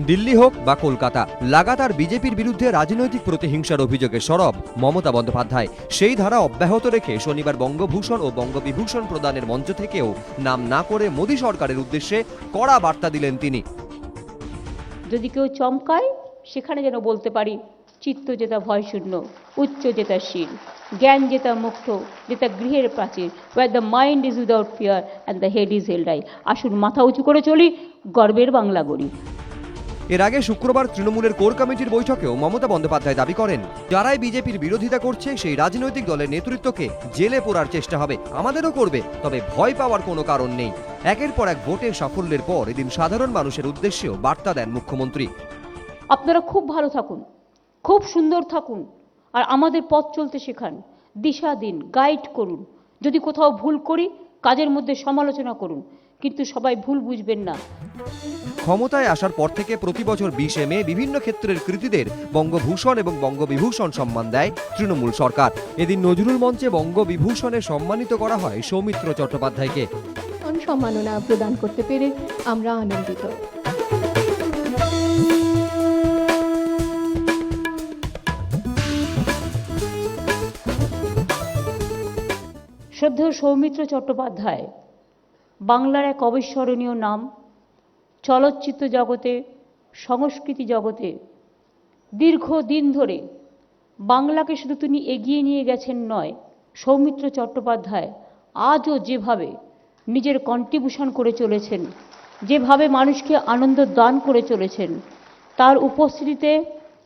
দিল্লি হোক বা কলকাতা, লাগাতার বিজেপির বিরুদ্ধে রাজনৈতিক প্রতিহিংসার অভিযোগে সরব মমতা বন্দ্যোপাধ্যায়। সেই ধারা অব্যাহত রেখে শনিবার বঙ্গভূষণ ও বঙ্গবিভূষণ প্রদানের মঞ্চ থেকেও নাম না করে মোদী সরকারের উদ্দেশ্যে কড়া বার্তা দিলেন তিনি। যদি কেউ চমকায় সেখানে যেন বলতে পারি, চিত্ত যেতা ভয়শূন্য, উচ্চ যেতা শীল, জ্ঞান যেতা মুক্ত, যেতা গৃহের প্রাচীর, where the mind is without fear and the head is held high। আসুন মাথা উঁচু করে চলি, গর্বের বাংলা গড়ি। এর আগে শুক্রবার তৃণমূলের কোর কমিটির বৈঠকেও মমতা বন্দ্যোপাধ্যায় দাবি করেন, যারাই বিজেপির বিরোধিতা করছে সেই রাজনৈতিক দলের নেতৃত্বকে জেলে পোড়ার চেষ্টা হবে, আমাদেরও করবে, তবে ভয় পাওয়ার কোনো কারণ নেই। একের পর এক ভোটের সাফল্যের পর এদিন সাধারণ মানুষের উদ্দেশ্যেও বার্তা দেন মুখ্যমন্ত্রী। আপনারা খুব ভালো থাকুন, খুব সুন্দর থাকুন, আর আমাদের পথ চলতে শেখান, দিশা দিন, গাইড করুন। যদি কোথাও ভুল করি কাজের মধ্যে সমালোচনা করুন, কিন্তু সবাই ভুল বুঝবেন না। ক্ষমতায় আসার পর থেকে প্রতি বছর 20শে মে বিভিন্ন ক্ষেত্রের কৃতীদের বঙ্গভূষণ এবং বঙ্গবিভূষণ সম্মান দেয় তৃণমূল সরকার। এদিন নজরুল মঞ্চে বঙ্গবিভূষণে সম্মানিত করা হয় সৌমিত্র চট্টোপাধ্যায়কে। সম্মাননা প্রদান করতে পেরে আমরা আনন্দিত। শ্রদ্ধেয় সৌমিত্র চট্টোপাধ্যায় বাংলার এক অবিস্মরণীয় নাম। চলচ্চিত্র জগতে, সংস্কৃতি জগতে দীর্ঘদিন ধরে বাংলাকে শুধু তিনি এগিয়ে নিয়ে গেছেন নয়, সৌমিত্র চট্টোপাধ্যায় আজও যেভাবে নিজের কন্ট্রিবিউশন করে চলেছেন, যেভাবে মানুষকে আনন্দ দান করে চলেছেন, তার উপস্থিতিতে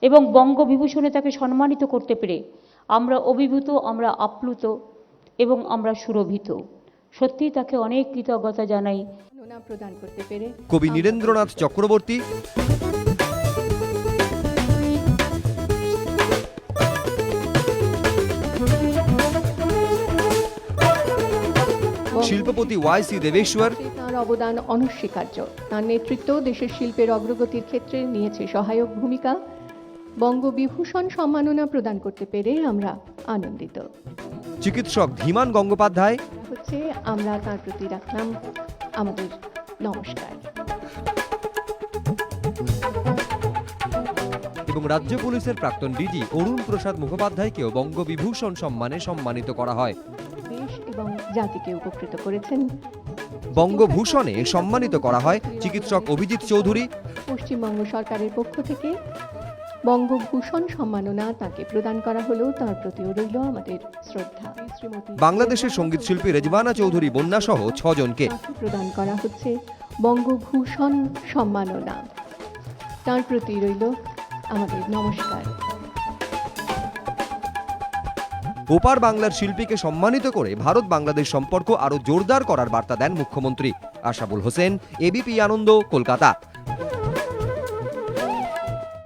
এবং বঙ্গবিভূষণে তাকে সম্মানিত করতে পেরে আমরা অভিভূত, আমরা আপ্লুত এবং আমরা সুরভিত। সত্যি তাকে অনেক কৃতজ্ঞতা জানাই। প্রদান করতে পেরে কবি নীরেন্দ্রনাথ চক্রবর্তী, শিল্পপতি ওয়াই.সি. দেবেশ্বর, তার অবদান অনস্বীকার্য। তার নেতৃত্ব দেশের শিল্পের অগ্রগতির ক্ষেত্রে নিয়েছে সহায়ক ভূমিকা। বঙ্গবিভূষণ সম্মাননা প্রদান করতে পেরে আমরা আনন্দিত। চিকিৎসক ধীমান গঙ্গোপাধ্যায়, হচ্ছে আমরা তার প্রতি রাখলাম আমাদের নমস্কার। এবং রাজ্য পুলিশের প্রাক্তন ডিজি অরুণ প্রসাদ মুখোপাধ্যায়কেও বঙ্গবিভূষণ সম্মানে সম্মানিত করা হয়। দেশ এবং জাতিকে উপকৃত করেছেন। বঙ্গভূষণে সম্মানিত করা হয় চিকিৎসক অভিজিৎ চৌধুরী। পশ্চিমবঙ্গ সরকারের পক্ষ থেকে বঙ্গভূষণ সম্মাননা তাকে প্রদান করা হলো, তার প্রতিও রইল আমাদের শ্রদ্ধা। বাংলাদেশের সঙ্গীত শিল্পী রেজবানা চৌধুরী বন্যা সহ 6 জনকে প্রদান করা হচ্ছে বঙ্গভূষণ সম্মাননা, তার প্রতি রইল আমাদের নমস্কার। ওপার বাংলার শিল্পীকে সম্মানিত করে ভারত বাংলাদেশ সম্পর্ক আরো জোরদার করার বার্তা দেন মুখ্যমন্ত্রী। আশাবুল হোসেন, এবিপি আনন্দ, কলকাতা।